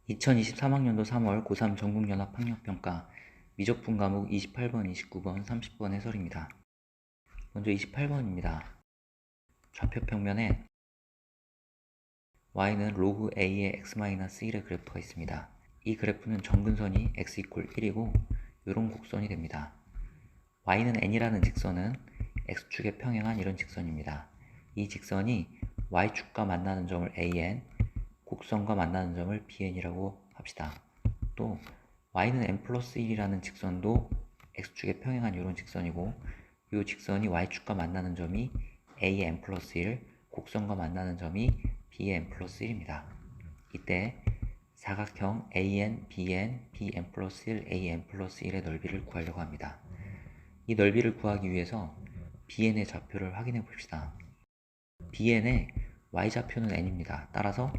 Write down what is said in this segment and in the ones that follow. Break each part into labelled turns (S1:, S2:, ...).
S1: 2023학년도 3월 고3 전국연합학력평가 미적분 과목 28번, 29번, 30번 해설입니다. 먼저 28번입니다. 좌표 평면에 y는 로그 a의 x-1의 그래프가 있습니다. 이 그래프는 정근선이 x = 1이고 이런 곡선이 됩니다. y는 n이라는 직선은 x축에 평행한 이런 직선입니다. 이 직선이 y축과 만나는 점을 an, 곡선과 만나는 점을 bn이라고 합시다. 또 y는 n 플러스 1이라는 직선도 x축에 평행한 이런 직선이고 이 직선이 y축과 만나는 점이 a의 n 플러스 1, 곡선과 만나는 점이 b의 n 플러스 1입니다. 이때 사각형 AN, BN, BN 플러스 1, AN 플러스 1의 넓이를 구하려고 합니다. 이 넓이를 구하기 위해서 BN의 좌표를 확인해 봅시다. BN의 y좌표는 n입니다. 따라서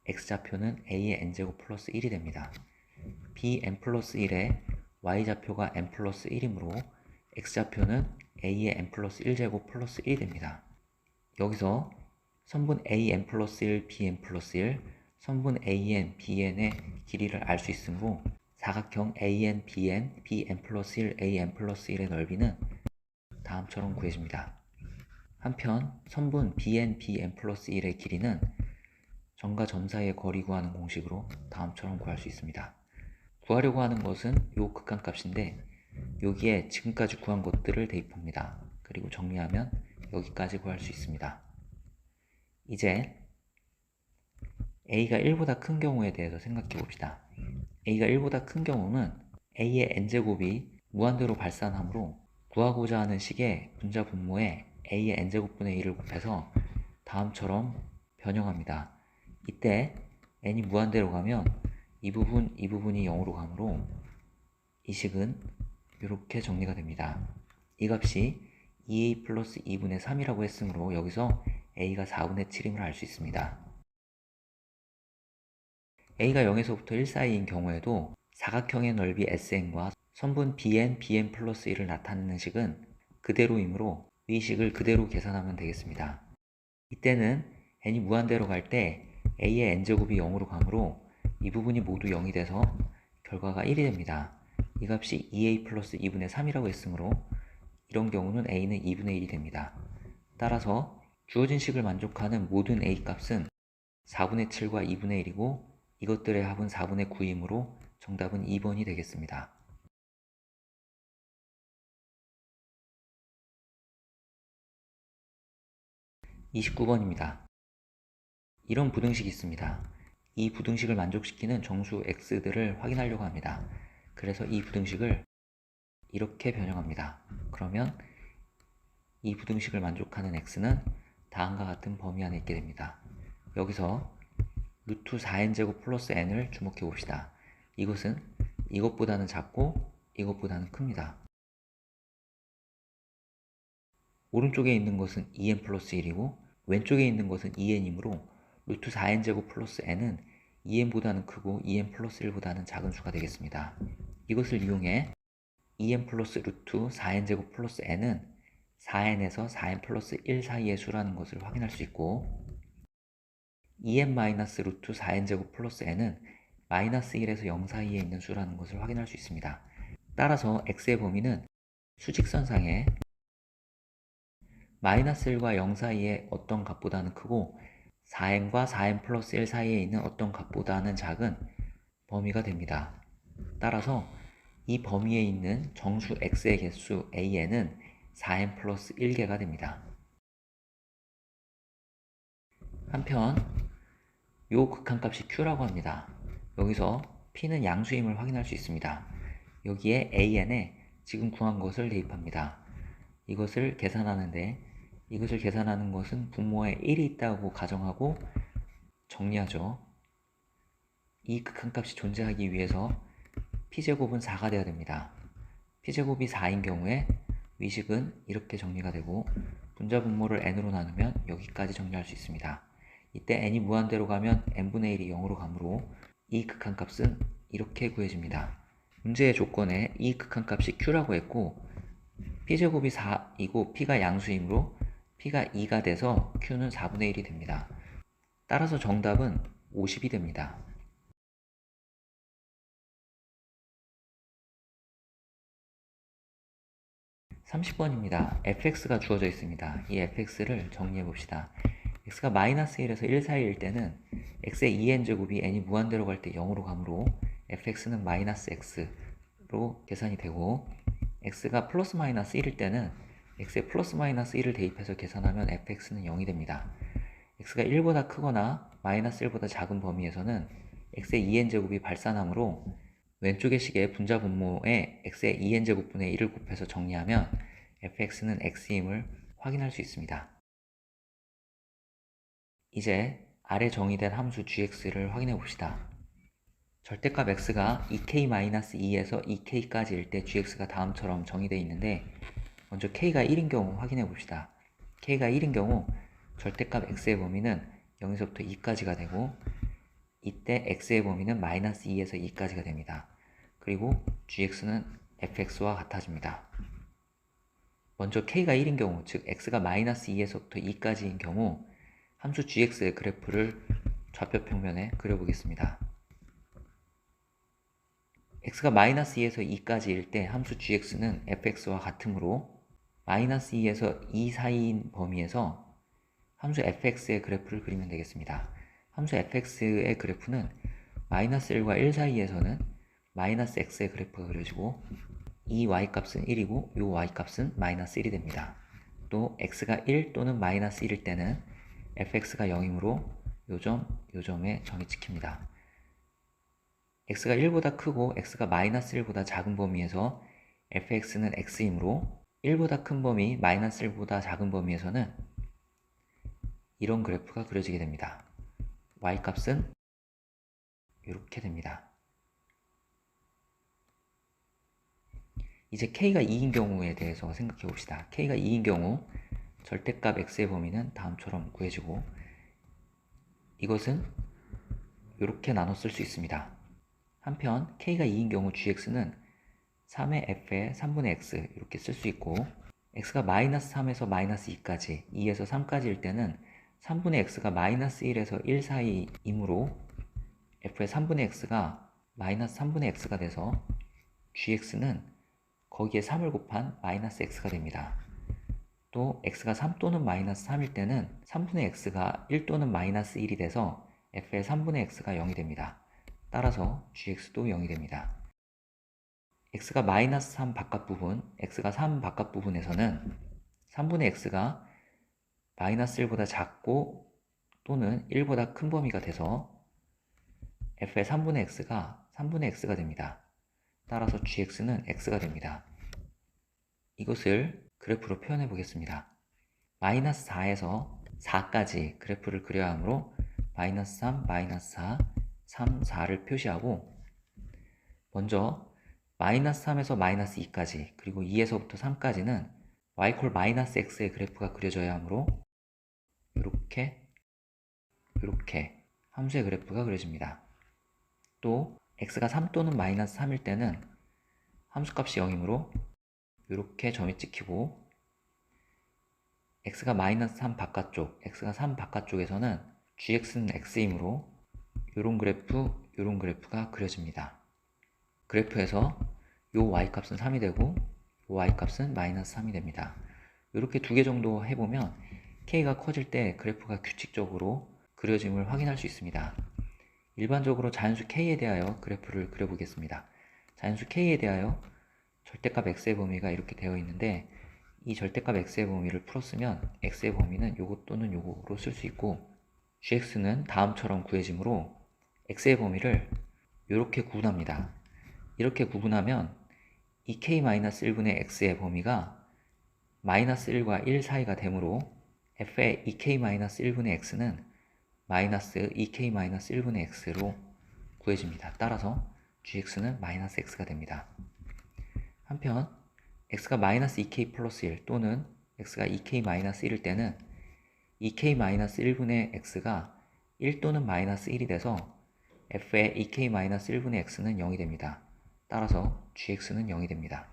S1: x좌표는 a의 n제곱 플러스 1이 됩니다. bn 플러스 1의 y좌표가 n 플러스 1이므로 x좌표는 a의 n 플러스 1제곱 플러스 1이 됩니다. 여기서 선분 an 플러스 1, bn 플러스 1, 선분 an, bn의 길이를 알 수 있으므로 사각형 an, bn, bn 플러스 1, an 플러스 1의 넓이는 다음처럼 구해집니다. 한편 선분 bn, bn 플러스 1의 길이는 점과 점 사이의 거리 구하는 공식으로 다음처럼 구할 수 있습니다. 구하려고 하는 것은 요 극한값인데 여기에 지금까지 구한 것들을 대입합니다. 그리고 정리하면 여기까지 구할 수 있습니다. 이제 a가 1보다 큰 경우에 대해서 생각해 봅시다. a가 1보다 큰 경우는 a의 n제곱이 무한대로 발산하므로 구하고자 하는 식의 분자 분모에 a의 n제곱분의 1을 곱해서 다음처럼 변형합니다. 이때 n이 무한대로 가면 이 부분이 0으로 가므로 이 식은 이렇게 정리가 됩니다. 이 값이 2a 플러스 2분의 3이라고 했으므로 여기서 a가 4분의 7임을 알 수 있습니다. a가 0에서부터 1 사이인 경우에도 사각형의 넓이 SN과 선분 BN, BN 플러스 1을 나타내는 식은 그대로이므로 이 식을 그대로 계산하면 되겠습니다. 이때는 n이 무한대로 갈 때 a의 n제곱이 0으로 가므로 이 부분이 모두 0이 돼서 결과가 1이 됩니다. 이 값이 2a 플러스 2분의 3이라고 했으므로 이런 경우는 a는 2분의 1이 됩니다. 따라서 주어진 식을 만족하는 모든 a 값은 4분의 7과 2분의 1이고 이것들의 합은 4분의 9이므로 정답은 2번이 되겠습니다. (29번입니다) 이런 부등식이 있습니다. 이 부등식을 만족시키는 정수 x들을 확인하려고 합니다. 그래서 이 부등식을 이렇게 변형합니다. 그러면 이 부등식을 만족하는 x는 다음과 같은 범위 안에 있게 됩니다. 여기서 루트 4n제곱 플러스 n을 주목해 봅시다. 이것은 이것보다는 작고 이것보다는 큽니다. 오른쪽에 있는 것은 2n 플러스 1이고 왼쪽에 있는 것은 2n이므로 루트 4n제곱 플러스 n은 2n보다는 크고 2n 플러스 1보다는 작은 수가 되겠습니다. 이것을 이용해 2n 플러스 루트 4n제곱 플러스 n은 4n에서 4n 플러스 1 사이의 수라는 것을 확인할 수 있고 2n 마이너스 루트 4n제곱 플러스 n은 마이너스 1에서 0 사이에 있는 수라는 것을 확인할 수 있습니다. 따라서 x의 범위는 수직선상에 마이너스 1과 0 사이의 어떤 값보다는 크고 4n과 4n 플러스 1 사이에 있는 어떤 값보다는 작은 범위가 됩니다. 따라서 이 범위에 있는 정수 x의 개수 an은 4n 플러스 1개가 됩니다. 한편 요 극한값이 q라고 합니다. 여기서 p는 양수임을 확인할 수 있습니다. 여기에 an에 지금 구한 것을 대입합니다. 이것을 계산하는 것은 분모에 1이 있다고 가정하고 정리하죠. 이 극한값이 존재하기 위해서 p제곱은 4가 되어야 됩니다. p제곱이 4인 경우에 위식은 이렇게 정리가 되고 분자 분모를 n으로 나누면 여기까지 정리할 수 있습니다. 이때 n이 무한대로 가면 n분의 1이 0으로 가므로 이 극한값은 이렇게 구해집니다. 문제의 조건에 이 극한값이 q라고 했고 p제곱이 4이고 p가 양수이므로 p가 2가 돼서 q는 4분의 1이 됩니다. 따라서 정답은 50이 됩니다. 30번입니다. fx가 주어져 있습니다. 이 fx를 정리해 봅시다. x가 마이너스 1에서 1 사이일 때는 x의 2n제곱이 n이 무한대로 갈 때 0으로 가므로 fx는 마이너스 x로 계산이 되고, x가 플러스 마이너스 1일 때는 x에 플러스 마이너스 1을 대입해서 계산하면 fx는 0이 됩니다. x가 1보다 크거나 마이너스 1보다 작은 범위에서는 x의 2n제곱이 발산하므로 왼쪽의 식의 분자 분모에 x의 2n제곱분의 1을 곱해서 정리하면 fx는 x임을 확인할 수 있습니다. 이제 아래 정의된 함수 gx를 확인해 봅시다. 절대값 x가 2k-2에서 2k까지일 때 gx가 다음처럼 정의되어 있는데, 먼저 k가 1인 경우 확인해 봅시다. k가 1인 경우 절대값 x의 범위는 0에서부터 2까지가 되고, 이때 x의 범위는 마이너스 2에서 2까지가 됩니다. 그리고 gx는 fx와 같아집니다. 먼저 k가 1인 경우, 즉 x가 마이너스 2에서부터 2까지인 경우 함수 gx의 그래프를 좌표 평면에 그려보겠습니다. x가 마이너스 2에서 2까지일 때 함수 gx는 fx와 같으므로 마이너스 2에서 2 사이인 범위에서 함수 fx의 그래프를 그리면 되겠습니다. 함수 fx의 그래프는 마이너스 1과 1 사이에서는 마이너스 x의 그래프가 그려지고, 이 y값은 1이고 이 y값은 마이너스 1이 됩니다. 또 x가 1 또는 마이너스 1일 때는 fx가 0이므로 요점에 점이 찍힙니다. x가 1보다 크고 x가 마이너스 1보다 작은 범위에서 fx는 x이므로 1보다 큰 범위, 마이너스 1보다 작은 범위에서는 이런 그래프가 그려지게 됩니다. y값은 이렇게 됩니다. 이제 k가 2인 경우에 대해서 생각해 봅시다. k가 2인 경우 절대값 x의 범위는 다음처럼 구해지고, 이것은 이렇게 나눠 쓸 수 있습니다. 한편 k가 2인 경우 gx는 3의 f의 3분의 x 이렇게 쓸 수 있고, x가 마이너스 3에서 마이너스 2까지, 2에서 3까지일 때는 3분의 x가 마이너스 1에서 1 사이이므로 f의 3분의 x가 마이너스 3분의 x가 돼서 gx는 거기에 3을 곱한 마이너스 x가 됩니다. 또 x가 3 또는 마이너스 3일 때는 3분의 x가 1 또는 마이너스 1이 돼서 f의 3분의 x가 0이 됩니다. 따라서 gx도 0이 됩니다. x가 마이너스 3 바깥 부분, x가 3 바깥 부분에서는 3분의 x가 마이너스 1보다 작고 또는 1보다 큰 범위가 돼서 f의 3분의 x가 3분의 x가 됩니다. 따라서 gx는 x가 됩니다. 이것을 그래프로 표현해 보겠습니다. 마이너스 4에서 4까지 그래프를 그려야 하므로 마이너스 3, 마이너스 4, 3, 4를 표시하고, 먼저 마이너스 3에서 마이너스 2까지, 그리고 2에서부터 3까지는 y 콜 마이너스 x의 그래프가 그려져야 하므로 이렇게 함수의 그래프가 그려집니다. 또 x가 3 또는 마이너스 3일 때는 함수값이 0이므로 이렇게 점이 찍히고, x가 마이너스 3 바깥쪽, x가 3 바깥쪽에서는 gx는 x이므로 이런 그래프가 그려집니다. 그래프에서 요 y값은 3이 되고 요 y값은 마이너스 3이 됩니다. 이렇게 두 개 정도 해보면 k가 커질 때 그래프가 규칙적으로 그려짐을 확인할 수 있습니다. 일반적으로 자연수 k에 대하여 그래프를 그려보겠습니다. 자연수 k에 대하여 절대값 x의 범위가 이렇게 되어 있는데, 이 절대값 x의 범위를 풀었으면 x의 범위는 요거 또는 요거로 쓸 수 있고, gx는 다음처럼 구해지므로 x의 범위를 이렇게 구분합니다. 이렇게 구분하면 2k-1분의 x의 범위가 마이너스 1과 1 사이가 되므로 f의 2k-1분의 x는 마이너스 2k-1분의 x로 구해집니다. 따라서 gx는 마이너스 x가 됩니다. 한편 x가 마이너스 2k 플러스 1 또는 x가 2k 마이너스 1일 때는 2k 마이너스 1분의 x가 1 또는 마이너스 1이 돼서 f의 2k 마이너스 1분의 x는 0이 됩니다. 따라서 gx는 0이 됩니다.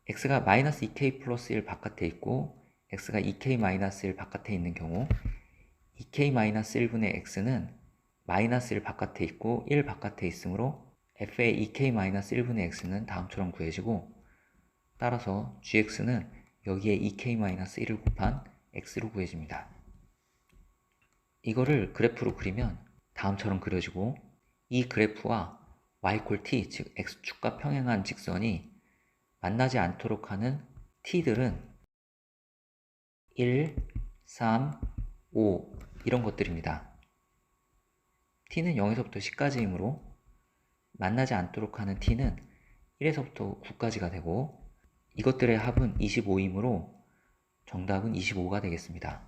S1: x가 마이너스 2k 플러스 1 바깥에 있고 x가 2k 마이너스 1 바깥에 있는 경우 2k 마이너스 1분의 x는 마이너스 1 바깥에 있고 1 바깥에 있으므로 f의 2k 마이너스 1분의 x는 다음처럼 구해지고, 따라서 gx는 여기에 2k-1을 곱한 x로 구해집니다. 이거를 그래프로 그리면 다음처럼 그려지고, 이 그래프와 y t, 즉 x축과 평행한 직선이 만나지 않도록 하는 t들은 1, 3, 5 이런 것들입니다. t는 0에서부터 10까지이므로 만나지 않도록 하는 t는 1에서부터 9까지가 되고, 이것들의 합은 25이므로 정답은 25가 되겠습니다.